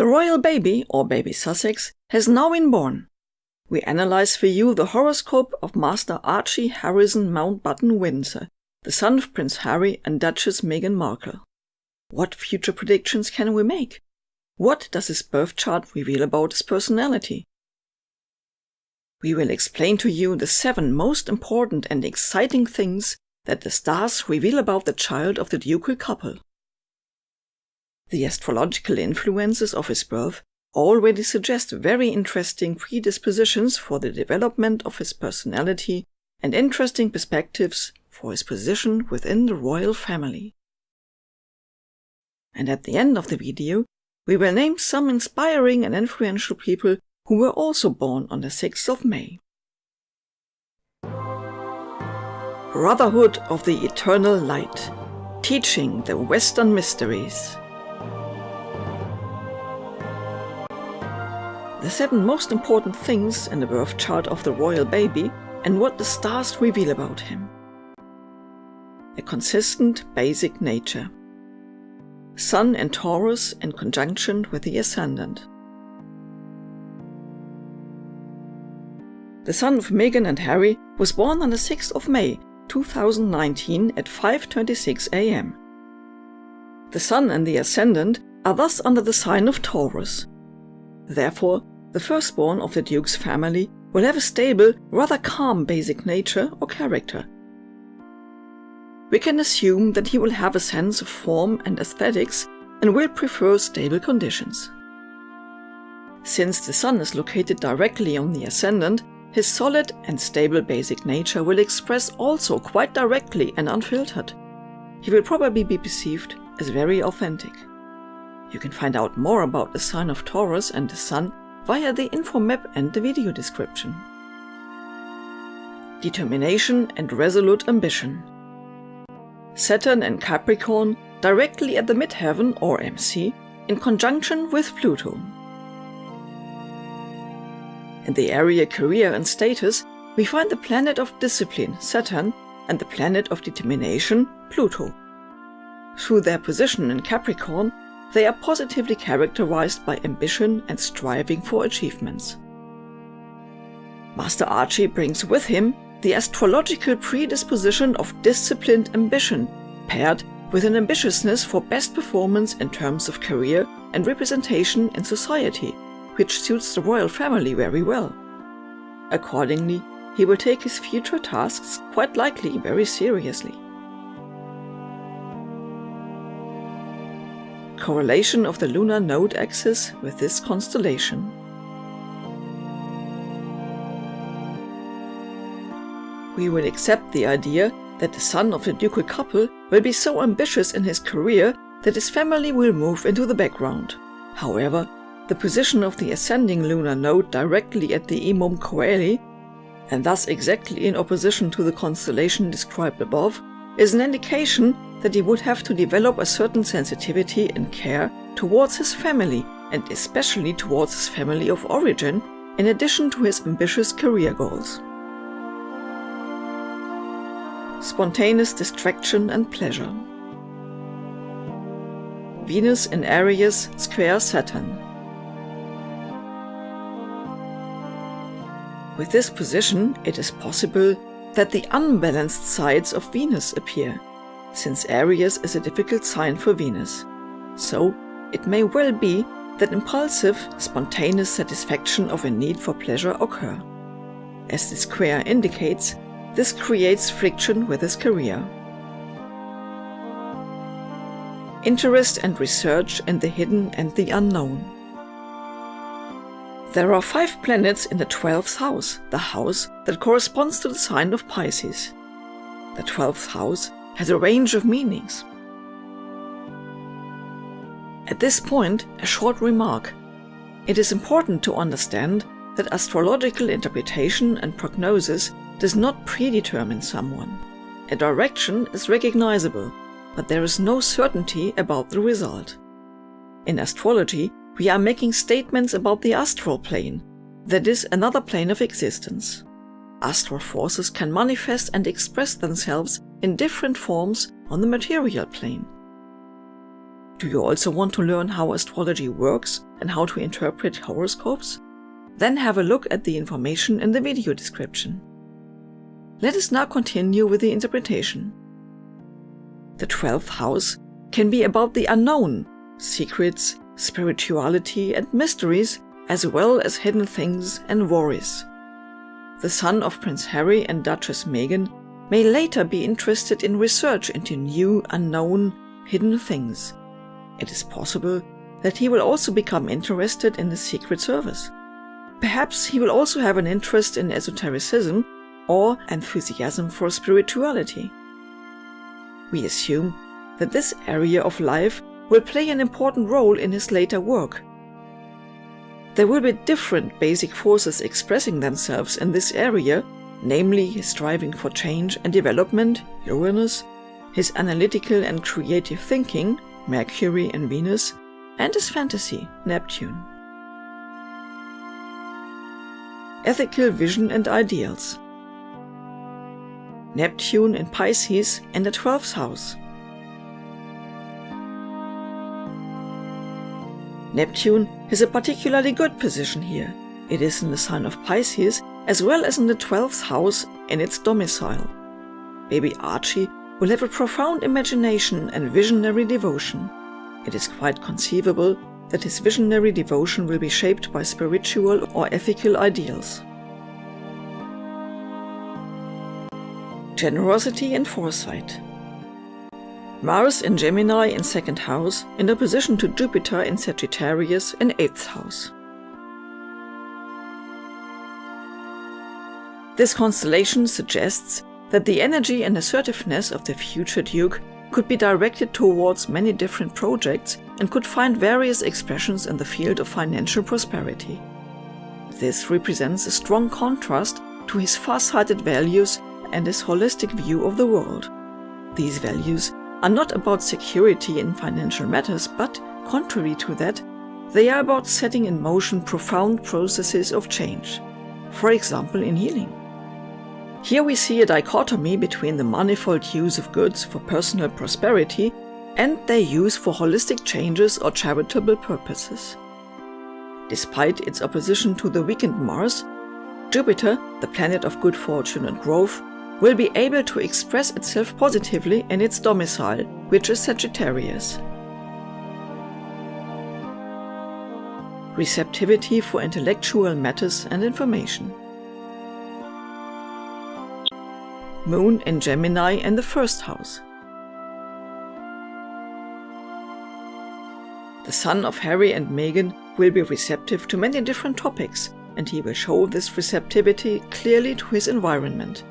The royal baby, or baby Sussex, has now been born. We analyze for you the horoscope of Master Archie Harrison Mountbatten Windsor, the son of Prince Harry and Duchess Meghan Markle. What future predictions can we make? What does his birth chart reveal about his personality? We will explain to you the 7 most important and exciting things that the stars reveal about the child of the ducal couple. The astrological influences of his birth already suggest very interesting predispositions for the development of his personality and interesting perspectives for his position within the royal family. And at the end of the video, we will name some inspiring and influential people who were also born on the 6th of May. Brotherhood of the Eternal Light, teaching the Western mysteries. The 7 most important things in the birth chart of the royal baby and what the stars reveal about him. A consistent, basic nature. Sun in Taurus in conjunction with the ascendant. The son of Meghan and Harry was born on the 6th of May 2019 at 5:26 a.m. The sun and the ascendant are thus under the sign of Taurus. Therefore, the firstborn of the Duke's family will have a stable, rather calm basic nature or character. We can assume that he will have a sense of form and aesthetics and will prefer stable conditions. Since the sun is located directly on the ascendant, his solid and stable basic nature will express also quite directly and unfiltered. He will probably be perceived as very authentic. You can find out more about the sign of Taurus and the sun via the info map and the video description. Determination and resolute ambition. Saturn and Capricorn directly at the midheaven or MC in conjunction with Pluto. In the area career and status, we find the planet of discipline, Saturn, and the planet of determination, Pluto. Through their position in Capricorn, they are positively characterized by ambition and striving for achievements. Master Archie brings with him the astrological predisposition of disciplined ambition, paired with an ambitiousness for best performance in terms of career and representation in society, which suits the royal family very well. Accordingly, he will take his future tasks quite likely very seriously. Correlation of the lunar node axis with this constellation. We will accept the idea that the son of the ducal couple will be so ambitious in his career that his family will move into the background. However, the position of the ascending lunar node directly at the Imum Coeli, and thus exactly in opposition to the constellation described above, is an indication that he would have to develop a certain sensitivity and care towards his family, and especially towards his family of origin, in addition to his ambitious career goals. Spontaneous distraction and pleasure. Venus in Aries square Saturn. With this position, it is possible that the unbalanced sides of Venus appear, since Aries is a difficult sign for Venus. So, it may well be that impulsive, spontaneous satisfaction of a need for pleasure occur. As the square indicates, this creates friction with his career. Interest and research in the hidden and the unknown. There are 5 planets in the 12th house, the house that corresponds to the sign of Pisces. The 12th house has a range of meanings. At this point, a short remark. It is important to understand that astrological interpretation and prognosis does not predetermine someone. A direction is recognizable, but there is no certainty about the result. In astrology, we are making statements about the astral plane, that is, another plane of existence. Astral forces can manifest and express themselves in different forms on the material plane. Do you also want to learn how astrology works and how to interpret horoscopes? Then have a look at the information in the video description. Let us now continue with the interpretation. The 12th house can be about the unknown, secrets, spirituality and mysteries, as well as hidden things and worries. The son of Prince Harry and Duchess Meghan may later be interested in research into new, unknown, hidden things. It is possible that he will also become interested in the Secret Service. Perhaps he will also have an interest in esotericism or enthusiasm for spirituality. We assume that this area of life will play an important role in his later work. There will be different basic forces expressing themselves in this area, namely his striving for change and development, Uranus, his analytical and creative thinking, Mercury and Venus, and his fantasy, Neptune. Ethical vision and ideals. Neptune in Pisces in the 12th house. Neptune has a particularly good position here. It is in the sign of Pisces as well as in the 12th house in its domicile. Baby Archie will have a profound imagination and visionary devotion. It is quite conceivable that his visionary devotion will be shaped by spiritual or ethical ideals. Generosity and foresight. Mars in Gemini in 2nd house in opposition to Jupiter in Sagittarius in 8th house. This constellation suggests that the energy and assertiveness of the future Duke could be directed towards many different projects and could find various expressions in the field of financial prosperity. This represents a strong contrast to his far-sighted values and his holistic view of the world. These values are not about security in financial matters, but, contrary to that, they are about setting in motion profound processes of change, for example in healing. Here we see a dichotomy between the manifold use of goods for personal prosperity and their use for holistic changes or charitable purposes. Despite its opposition to the weakened Mars, Jupiter, the planet of good fortune and growth, will be able to express itself positively in its domicile, which is Sagittarius. Receptivity for intellectual matters and information. Moon in Gemini in the 1st house. The son of Harry and Meghan will be receptive to many different topics, and he will show this receptivity clearly to his environment.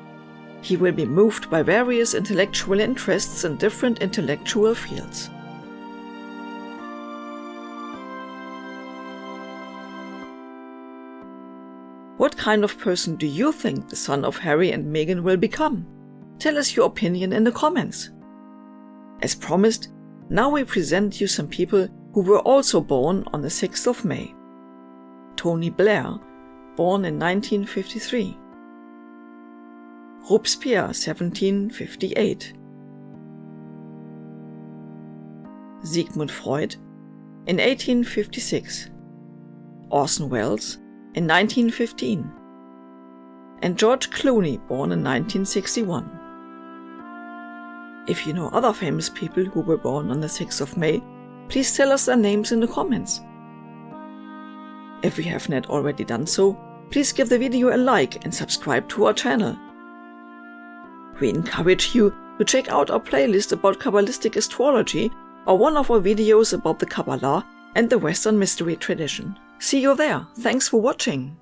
He will be moved by various intellectual interests in different intellectual fields. What kind of person do you think the son of Harry and Meghan will become? Tell us your opinion in the comments. As promised, now we present you some people who were also born on the 6th of May. Tony Blair, born in 1953. Robespierre, 1758. Sigmund Freud, in 1856. Orson Welles, in 1915. And George Clooney, born in 1961. If you know other famous people who were born on the 6th of May, please tell us their names in the comments. If you have not already done so, please give the video a like and subscribe to our channel. We encourage you to check out our playlist about Kabbalistic astrology or one of our videos about the Kabbalah and the Western mystery tradition. See you there. Thanks for watching.